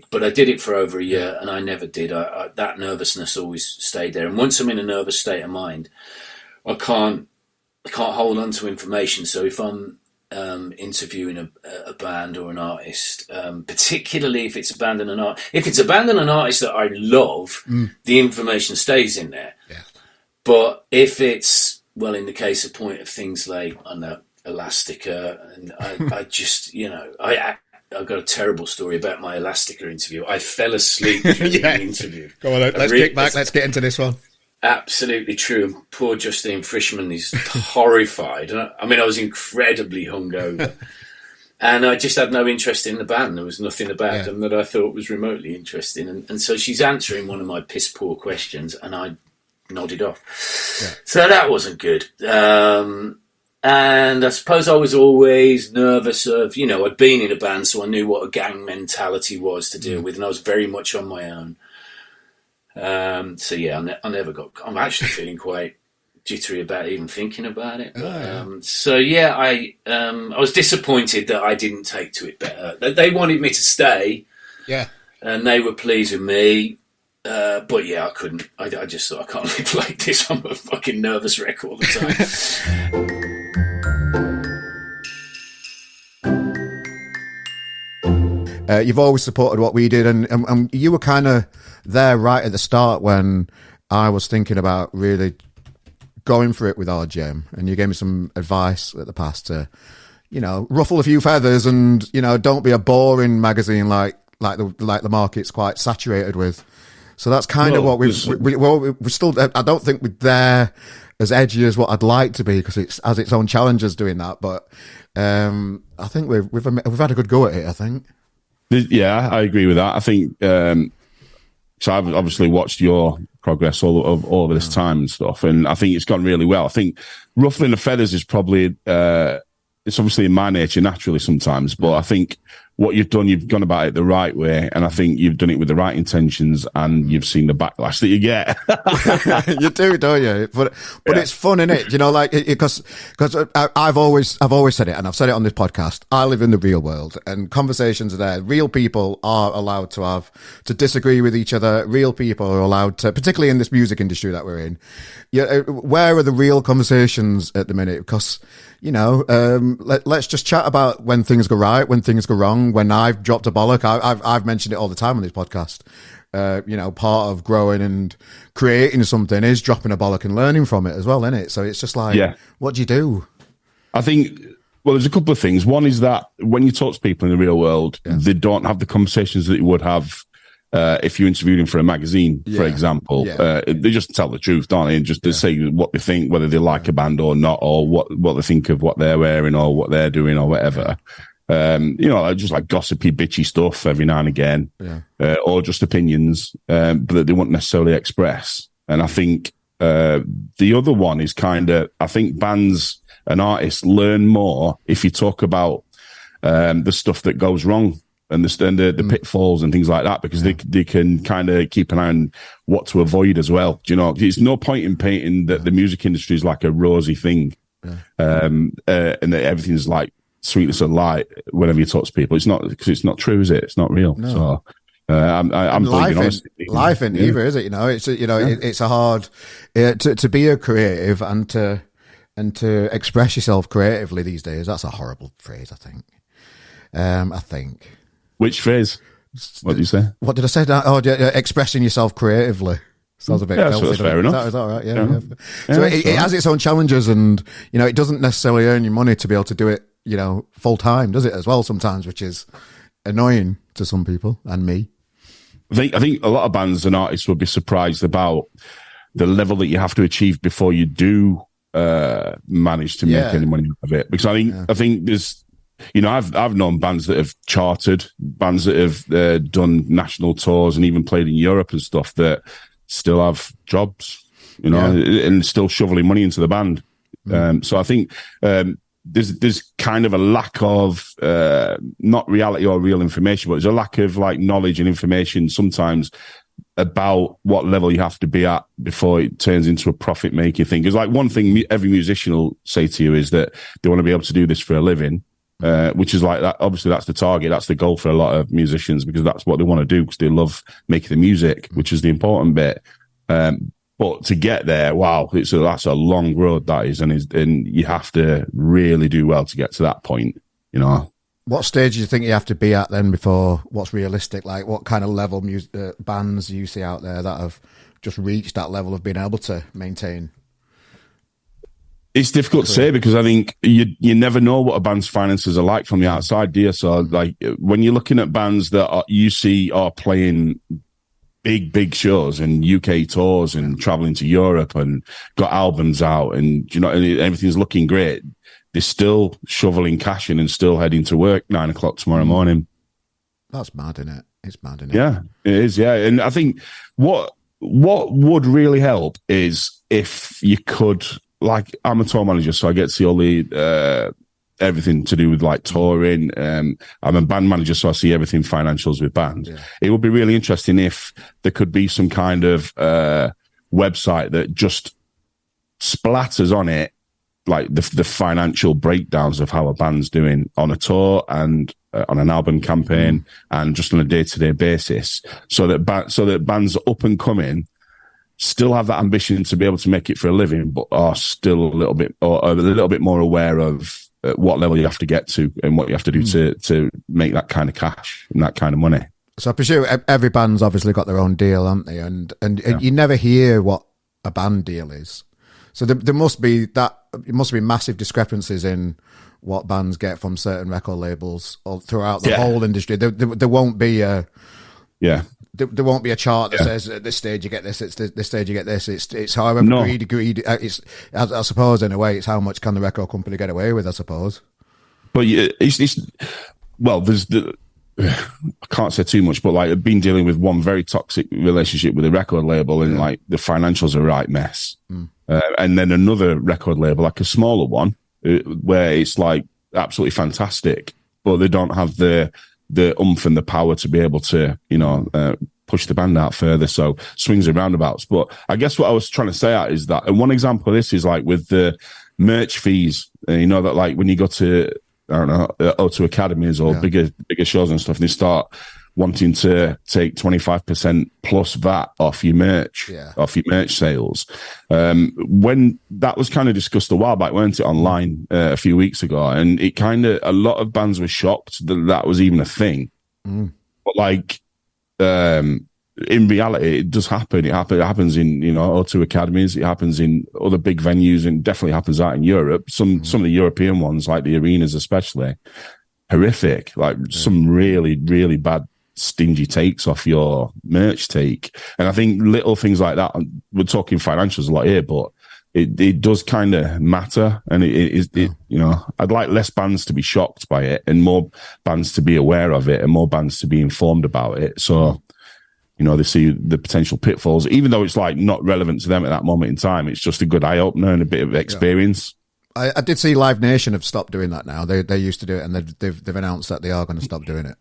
but I did it for over a year and I never did. That nervousness always stayed there. And once I'm in a nervous state of mind, I can't hold on to information. So if I'm interviewing a band or an artist, particularly if it's a band and an artist that I love, the information stays in there. Yeah. But if it's, well, in the case of point of things like, I know, Elastica, and I just, I've got a terrible story about my Elastica interview. I fell asleep during the interview. Go on, let's kick back. Let's get into this one. Absolutely true. And poor Justine Frischman is horrified. I mean, I was incredibly hungover. And I just had no interest in the band. There was nothing about them that I thought was remotely interesting. And so she's answering one of my piss-poor questions, and I nodded off. Yeah. So that wasn't good. And I suppose I was always nervous of, I'd been in a band, so I knew what a gang mentality was to deal with, and I was very much on my own. I never got. I'm actually feeling quite jittery about even thinking about it. I was disappointed that I didn't take to it better. They wanted me to stay, and they were pleased with me. But I couldn't. I just thought I can't live like this. I'm a fucking nervous wreck all the time. You've always supported what we did, and you were kind of there right at the start when I was thinking about really going for it with RGM, and you gave me some advice at the past to, ruffle a few feathers and, don't be a boring magazine like the market's quite saturated with. So that's kind of what we're still. I don't think we're there as edgy as what I'd like to be because it has its own challenges doing that. But I think we've had a good go at it. I think. Yeah, I agree with that. I think so. I've obviously watched your progress all over this time and stuff, and I think it's gone really well. I think ruffling the feathers is probably it's obviously in my nature naturally sometimes, but I think what you've gone about it the right way, and I think you've done it with the right intentions, and you've seen the backlash that you get. You do, don't you? But it's fun, isn't it? Because I've always said it, and I've said it on this podcast. I live in the real world, and conversations are there. Real people are allowed to disagree with each other. Real people are allowed to, particularly in this music industry that we're in. Where are the real conversations at the minute? Because let's just chat about when things go right, when things go wrong, when I've dropped a bollock. I've mentioned it all the time on this podcast. Part of growing and creating something is dropping a bollock and learning from it as well, isn't it? So it's just like, what do you do? I think, well, there's a couple of things. One is that when you talk to people in the real world, they don't have the conversations that you would have if you interviewed him for a magazine, for example. They just tell the truth, don't they? And just to say what they think, whether they like a band or not, or what they think of what they're wearing or what they're doing or whatever. Just like gossipy, bitchy stuff every now and again, or just opinions, but that they won't necessarily express. And I think the other one is I think bands and artists learn more if you talk about the stuff that goes wrong and the pitfalls and things like that, because they can kind of keep an eye on what to avoid as well. Do you know, it's no point in painting that the music industry is like a rosy thing, and that everything's like sweetness and light whenever you talk to people. It's not, because it's not true, is it? It's not real. No. So I'm life in either, is it? You know, it's a hard to be a creative and to express yourself creatively these days. That's a horrible phrase, I think. Which phrase? What did you say? What did I say? Oh, expressing yourself creatively. Sounds a bit filthy. That's fair enough. Is that right? Yeah. So it has its own challenges, and it doesn't necessarily earn you money to be able to do it, full time, does it? As well, sometimes, which is annoying to some people and me. I think a lot of bands and artists would be surprised about the level that you have to achieve before you do manage to make any money out of it. Because I think there's, I've known bands that have charted, bands that have done national tours and even played in Europe and stuff that still have jobs, and still shoveling money into the band. So I think there's kind of a lack of not reality or real information, but there's a lack of like knowledge and information sometimes about what level you have to be at before it turns into a profit making thing. Because like one thing every musician will say to you is that they want to be able to do this for a living. Which is like that. Obviously, that's the target. That's the goal for a lot of musicians, because that's what they want to do, because they love making the music, which is the important bit. But to get there, wow, that's a long road, that is, and you have to really do well to get to that point. What stage do you think you have to be at then before what's realistic? Like, what kind of level bands do you see out there that have just reached that level of being able to maintain? It's difficult to say, because I think you never know what a band's finances are like from the outside, do you? So, like, when you're looking at bands that you see are playing big shows and UK tours and traveling to Europe and got albums out and, everything's looking great, they're still shoveling cash in and still heading to work 9 o'clock tomorrow morning. That's mad, isn't it? It's mad, isn't it? Yeah, it is, yeah. And I think what would really help is if you could... Like, I'm a tour manager, so I get to see all the everything to do with like touring. I'm a band manager, so I see everything financials with bands. Yeah. It would be really interesting if there could be some kind of website that just splatters on it, like the financial breakdowns of how a band's doing on a tour and on an album campaign and just on a day-to-day basis, so that bands up and coming still have that ambition to be able to make it for a living, but are still a little bit more aware of what level you have to get to and what you have to do to make that kind of cash and that kind of money. So I presume every band's obviously got their own deal, haven't they? And you never hear what a band deal is. So there must be massive discrepancies in what bands get from certain record labels or throughout the whole industry. There won't be a There won't be a chart that says at this stage you get this, it's this stage you get this. It's however agreed. It's, I suppose, in a way, it's how much can the record company get away with, I suppose. But I can't say too much, but like I've been dealing with one very toxic relationship with a record label, and like the financials are a right mess. And then another record label, like a smaller one, where it's like absolutely fantastic, but they don't have the oomph and the power to be able to, push the band out further. So swings and roundabouts. But I guess what I was trying to say out is that, and one example of this is like with the merch fees, that like when you go to, I don't know, O2 Academies or bigger shows and stuff, and they start wanting to take 25% plus VAT off your merch sales. When that was kind of discussed a while back, weren't it, online a few weeks ago, and it kind of, a lot of bands were shocked that was even a thing. But like, in reality, it does happen. It happens in, O2 Academies. It happens in other big venues, and definitely happens out in Europe. Some of the European ones, like the arenas especially, horrific. Like some really, really bad, stingy takes off your merch take. And I think little things like that, we're talking financials a lot here, but it does kind of matter. And I'd like less bands to be shocked by it and more bands to be aware of it and more bands to be informed about it. So, they see the potential pitfalls, even though it's like not relevant to them at that moment in time. It's just a good eye opener and a bit of experience. I did see Live Nation have stopped doing that now. They used to do it, and they've announced that they are going to stop doing it.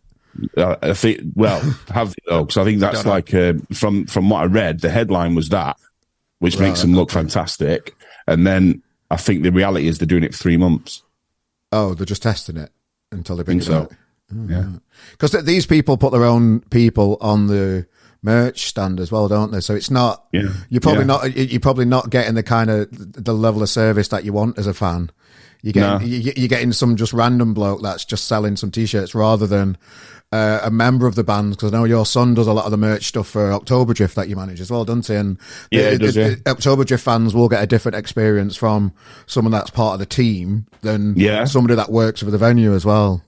I think, well, have they though? Because I think that's like from what I read, the headline was that, which makes them look fantastic. And then I think the reality is they're doing it for 3 months. Oh, they're just testing it until they bring it so. out. Yeah, because these people put their own people on the merch stand as well, don't they? So it's not. Yeah. You're probably not getting the kind of the level of service that you want as a fan. You're getting some just random bloke that's just selling some t-shirts rather than a member of the band, because I know your son does a lot of the merch stuff for Octoberdrift that you manage as well, doesn't he? And Octoberdrift fans will get a different experience from someone that's part of the team than somebody that works for the venue as well.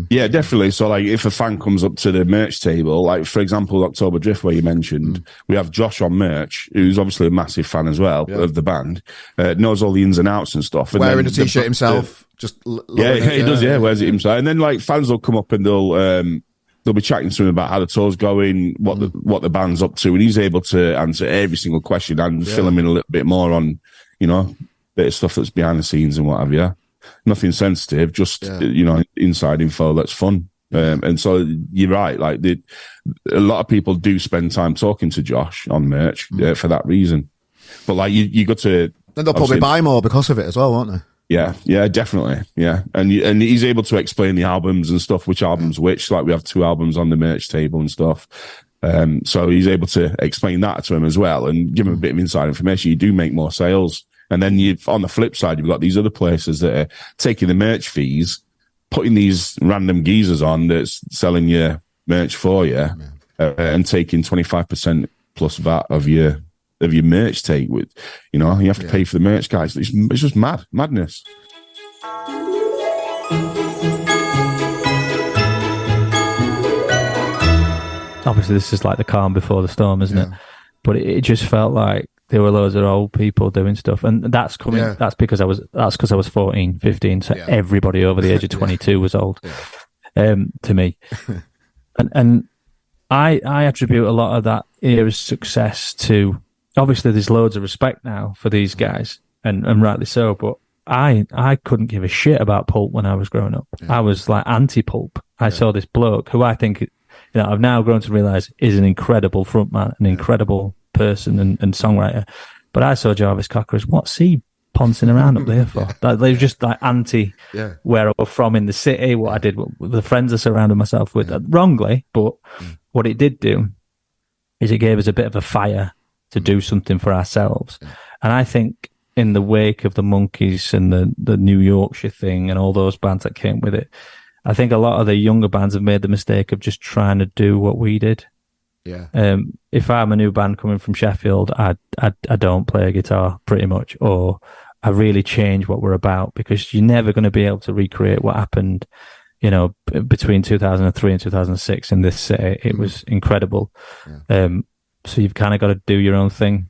Yeah, definitely. So, like, if a fan comes up to the merch table, like, for example, Octoberdrift, where you mentioned, we have Josh on merch, who's obviously a massive fan as well of the band, knows all the ins and outs and stuff. And wearing a t-shirt himself. He does, wears it himself. And then, like, fans will come up and they'll be chatting to him about how the tour's going, what the band's up to, and he's able to answer every single question and fill him in a little bit more on, bit of stuff that's behind the scenes and what have you. Nothing sensitive, just inside info that's fun. And so you're right, like a lot of people do spend time talking to Josh on merch for that reason. But like you got to, and they'll probably buy more because of it as well, won't they? Yeah, definitely. Yeah, and he's able to explain the albums and stuff, which albums which. Like we have 2 albums on the merch table and stuff. So he's able to explain that to him as well and give him a bit of inside information. You do make more sales. And then on the flip side, you've got these other places that are taking the merch fees, putting these random geezers on that's selling your merch for you, and taking 25% plus VAT of your merch take. With you have to pay for the merch, guys. It's just madness. Obviously, this is like the calm before the storm, isn't it? But it just felt like there were loads of old people doing stuff, and that's coming. Yeah. That's because I was 14, 15. So everybody over the age of 22 was old to me, and I attribute a lot of that era's success to. Obviously, there's loads of respect now for these guys, and rightly so. But I couldn't give a shit about Pulp when I was growing up. I was like anti-Pulp. I saw this bloke who I think, I've now grown to realise is an incredible frontman, an incredible person and songwriter. But I saw Jarvis Cocker as, what's he poncing around up there for? They were just like anti where I was from in the city, what I did, what the friends I surrounded myself with, wrongly. But what it did do is it gave us a bit of a fire to do something for ourselves. And I think in the wake of the Monkees and the New Yorkshire thing and all those bands that came with it, I think a lot of the younger bands have made the mistake of just trying to do what we did. Yeah. If I'm a new band coming from Sheffield, I don't play a guitar pretty much, or I really change what we're about, because you're never going to be able to recreate what happened, between 2003 and 2006 in this city. It was incredible. So you've kind of got to do your own thing.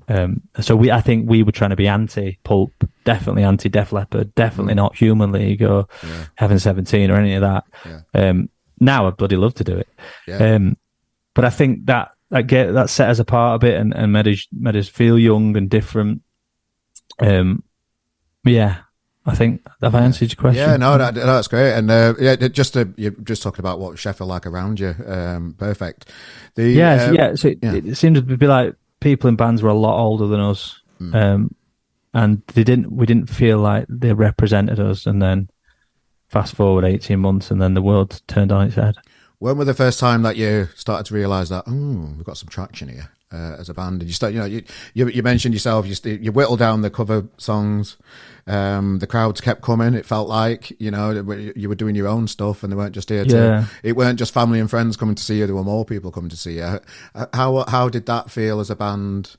I think we were trying to be anti-Pulp, definitely anti-Def Leppard, definitely not Human League or Heaven 17 or any of that. Now I'd bloody love to do it. But I think that set us apart a bit and made us feel young and different. I think have I answered your question? Yeah, no, that's great. And you're just talking about what Sheffield like around you. Perfect. So it seemed to be like people in bands were a lot older than us, and we didn't feel like they represented us. And then fast forward 18 months, and then the world turned on its head. When was the first time that you started to realise that we've got some traction here as a band? And you start, you mentioned yourself, you whittled down the cover songs. The crowds kept coming. It felt like you were doing your own stuff, and they weren't just here to. It weren't just family and friends coming to see you. There were more people coming to see you. How did that feel as a band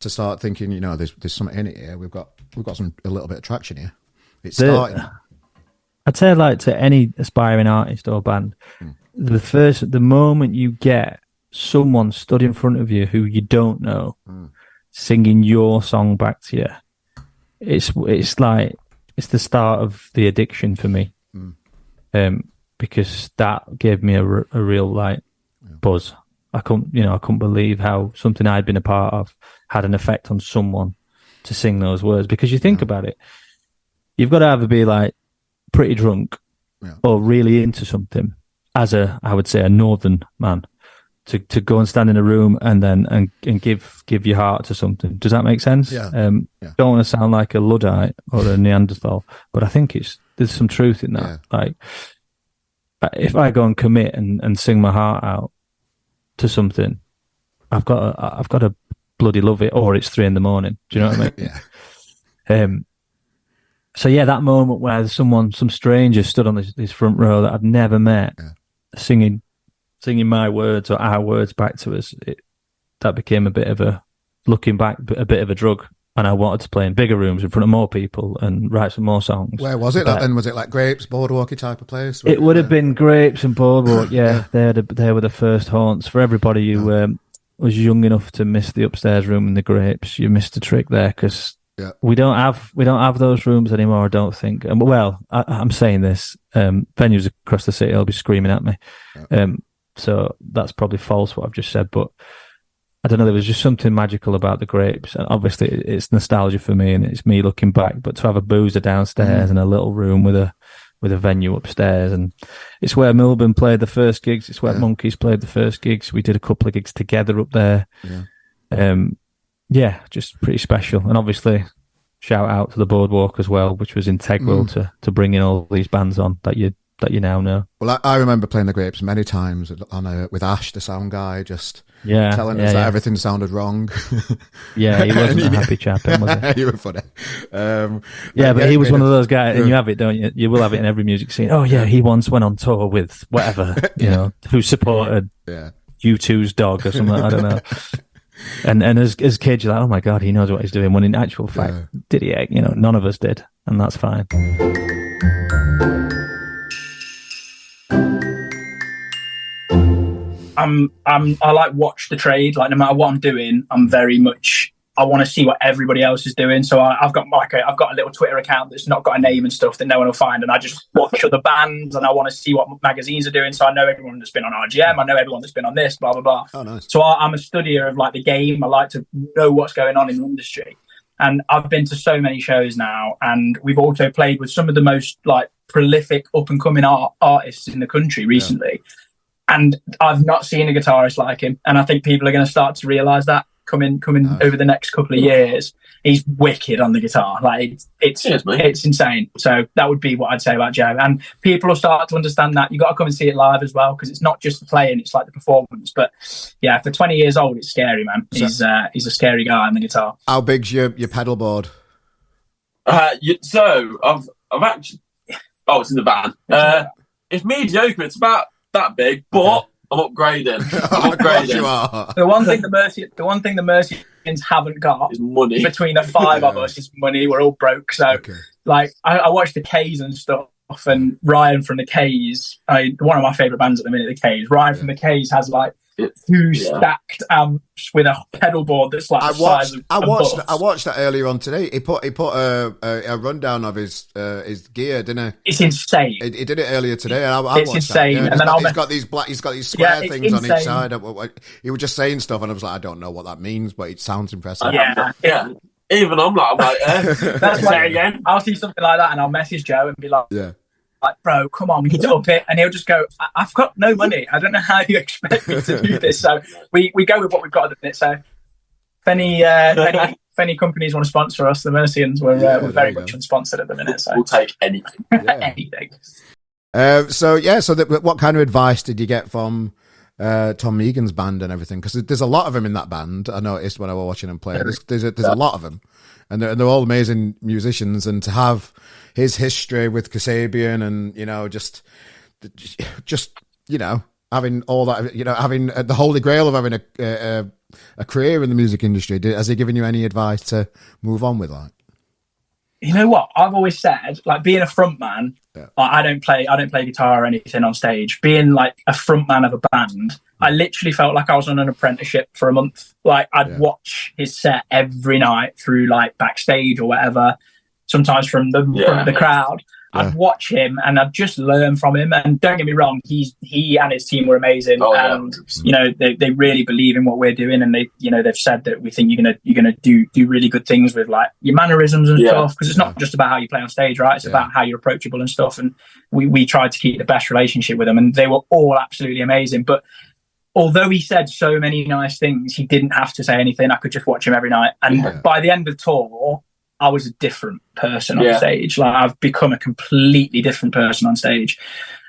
to start thinking? There's something in it here. We've got a little bit of traction here. It's starting. I'd say, like, to any aspiring artist or band. The moment you get someone stood in front of you who you don't know singing your song back to you, it's the start of the addiction for me. Because that gave me a real buzz. I couldn't believe how something I'd been a part of had an effect on someone to sing those words. Because you think about it, you've got to either be like pretty drunk or really into something as I would say, a northern man to go and stand in a room and then give your heart to something. Does that make sense? Yeah. Don't want to sound like a Luddite or a Neanderthal, but I think there's some truth in that. Yeah. Like, if I go and commit and sing my heart out to something, I've got to bloody love it, or it's 3 a.m. Do you know what I mean? Yeah. So yeah, that moment where some stranger stood on this front row that I'd never met, singing my words or our words back to us, that became a bit of a, looking back, a bit of a drug. And I wanted to play in bigger rooms in front of more people and write some more songs. Where was it then? Was it like Grapes, Boardwalky type of place? It would have been Grapes and Boardwalk, yeah. They were the first haunts. For everybody who was young enough to miss the upstairs room in the Grapes, you missed a trick there, because we don't have those rooms anymore, I don't think. Well, I'm saying this, venues across the city will be screaming at me. So that's probably false what I've just said, but I don't know, there was just something magical about the Grapes, and obviously it's nostalgia for me and it's me looking back, but to have a boozer downstairs and a little room with a venue upstairs, and it's where Milburn played the first gigs, it's where Monkeys played the first gigs. We did a couple of gigs together up there. Just pretty special. And obviously shout out to the Boardwalk as well, which was integral to bringing all these bands on that you now know. Well, I remember playing the Grapes many times with Ash, the sound guy, just telling us that everything sounded wrong. He wasn't a happy chap, was he? You were funny. But he was one of those guys, and you have it, don't you? You will have it in every music scene. Oh yeah, he once went on tour with whatever, who supported U2's dog or something. I don't know. And as kids, you're like, oh my God, he knows what he's doing. When in actual fact, did he? None of us did, and that's fine. I like watch the trade. Like, no matter what I'm doing, I'm very much, I want to see what everybody else is doing. So I've got a little Twitter account that's not got a name and stuff that no one will find, and I just watch other bands and I want to see what magazines are doing. So I know everyone that's been on RGM, I know everyone that's been on this, blah blah blah. Oh, nice. So I'm a studier of like the game. I like to know what's going on in the industry, and I've been to so many shows now, and we've also played with some of the most like prolific up and coming artists in the country recently. And I've not seen a guitarist like him. And I think people are going to start to realise that coming over the next couple of years. He's wicked on the guitar. Like, it's insane. So that would be what I'd say about Joe. And people will start to understand that. You've got to come and see it live as well, because it's not just the playing, it's like the performance. But yeah, for 20 years old, it's scary, man. He's a scary guy on the guitar. How big's your pedal board? So I've actually... Oh, it's in the van. It's mediocre. It's about that big, but I'm upgrading. You are. The one thing the Mercians haven't got is money. Between the five of us is money. We're all broke. So, like, I watch the K's and stuff, and Ryan from the K's, one of my favourite bands at the minute, the K's. Ryan from the K's has like 2 stacked amps with a pedal board that's like I watched that earlier on today. He put a rundown of his gear, didn't he? It's insane. He did it earlier today, and I it's insane. That. And he's got these square things on each side. He was just saying stuff, and I was like, I don't know what that means, but it sounds impressive. Yeah. Even I'm like, that's like, again. I'll see something like that, and I'll message Joe and be like, like, bro, come on, we need to up it. And he'll just go, I've got no money. I don't know how you expect me to do this. So we go with what we've got at the minute. So if any companies want to sponsor us, the Mercians, we're very much unsponsored at the minute. So we'll take anything. Anything. What kind of advice did you get from Tom Megan's band and everything? Because there's a lot of them in that band. I noticed when I was watching him play. There's a lot of them, and they're all amazing musicians. And to have his history with Kasabian, and just having all that, having the holy grail of having a career in the music industry, has he given you any advice to move on with that? You know what? I've always said, like, being a front man, like, I don't play guitar or anything on stage. Being like a front man of a band, I literally felt like I was on an apprenticeship for a month. Like, I'd watch his set every night through like backstage or whatever, sometimes from the crowd. I'd watch him and I'd just learn from him. And don't get me wrong, he and his team were amazing, and you know they really believe in what we're doing, and they've said that we think you're gonna do really good things with like your mannerisms and stuff, because it's not just about how you play on stage, right? It's about how you're approachable and stuff. And we tried to keep the best relationship with them, and they were all absolutely amazing. But although he said so many nice things, he didn't have to say anything. I could just watch him every night, and by the end of the tour, I was a different person on stage. Like I've become a completely different person on stage.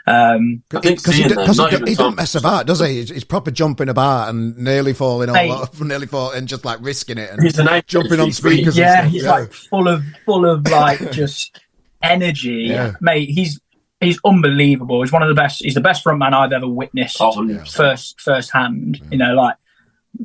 Because he don't mess about, does he? He's proper jumping about and nearly falling and just like risking it and jumping on speakers. Yeah, he's like full of like just energy, mate. He's unbelievable. He's one of the best. He's the best frontman I've ever witnessed first hand. You know, like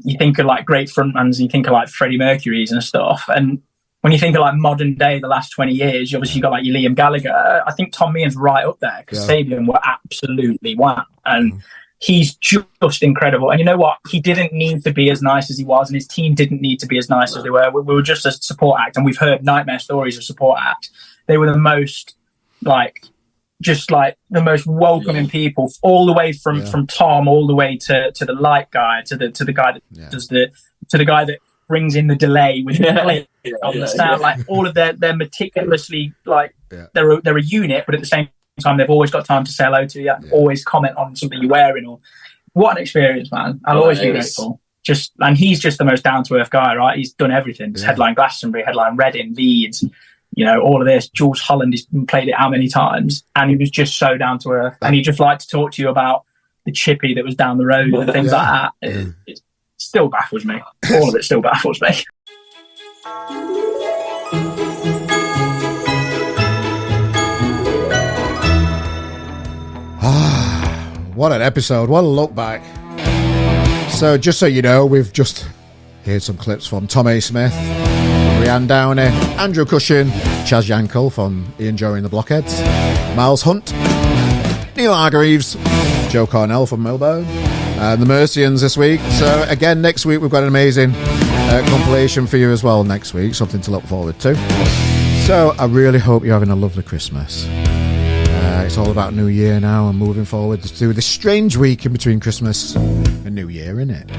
you think of like great frontmans, you think of like Freddie Mercury's and stuff, and when you think of like modern day, the last 20 years, you obviously got like your Liam Gallagher. I think Tom Meehan's right up there because Sabian were absolutely wow. And he's just incredible. And you know what? He didn't need to be as nice as he was, and his team didn't need to be as nice as they were. We were just a support act, and we've heard nightmare stories of support acts. They were the most the most welcoming people, all the way from Tom all the way to the light guy, to the guy that does to the guy that brings in the delay with the clip on the sound. Like all of they're meticulously they're a unit, but at the same time they've always got time to say hello to you, always comment on something you're wearing. Or what an experience, man. I'll always be grateful. And he's just the most down to earth guy, right? He's done everything. He's headline Glastonbury, headline Reading, Leeds, you know, all of this. Jules Holland, he's played it how many times, and he was just so down to earth. And he just liked to talk to you about the chippy that was down the road and things like that. It still baffles me. All of it still baffles me. What an episode. What a look back. So just so you know, we've just heard some clips from Tom A. Smith, RIANNA Downey, Andrew CUSHIN, CHAZ Jankel from Ian Joey and the Blockheads, Miles Hunt, Neil Hargreaves, Joe CARNALL from Millbone, and the Mercians this week. So again, next week we've got an amazing compilation for you as well next week, something to look forward to. So I really hope you're having a lovely Christmas. It's all about New Year now and moving forward to this strange week in between Christmas and New Year, innit?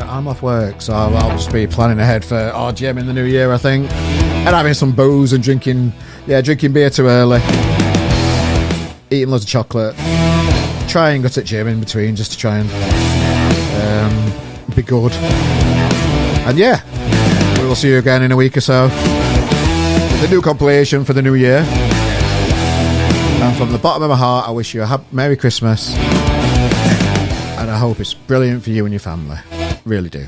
I'm off work, so I'll just be planning ahead for RGM in the new year, I think, and having some booze and drinking beer too early, eating loads of chocolate, try and go to the gym in between just to try and be good. And yeah, we will see you again in a week or so. The new compilation for the new year. And from the bottom of my heart, I wish you a Merry Christmas, and I hope it's brilliant for you and your family. Really do.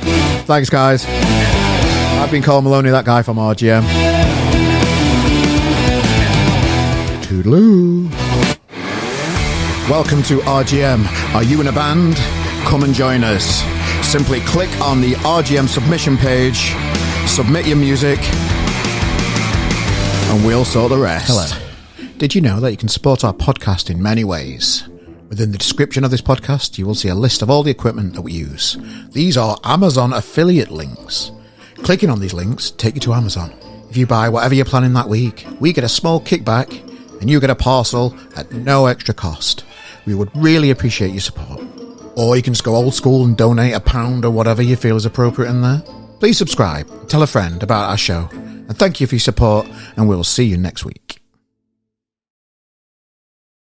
Thanks, guys. I've been Cole Maloney, that guy from RGM. Toodaloo. Welcome to RGM. Are you in a band? Come and join us. Simply click on the RGM submission page, submit your music, and we'll sort the rest. Hello. Did you know that you can support our podcast in many ways? Within the description of this podcast, you will see a list of all the equipment that we use. These are Amazon affiliate links. Clicking on these links take you to Amazon. If you buy whatever you're planning that week, we get a small kickback and you get a parcel at no extra cost. We would really appreciate your support. Or you can just go old school and donate £1 or whatever you feel is appropriate in there. Please subscribe, tell a friend about our show, and thank you for your support, and we'll see you next week.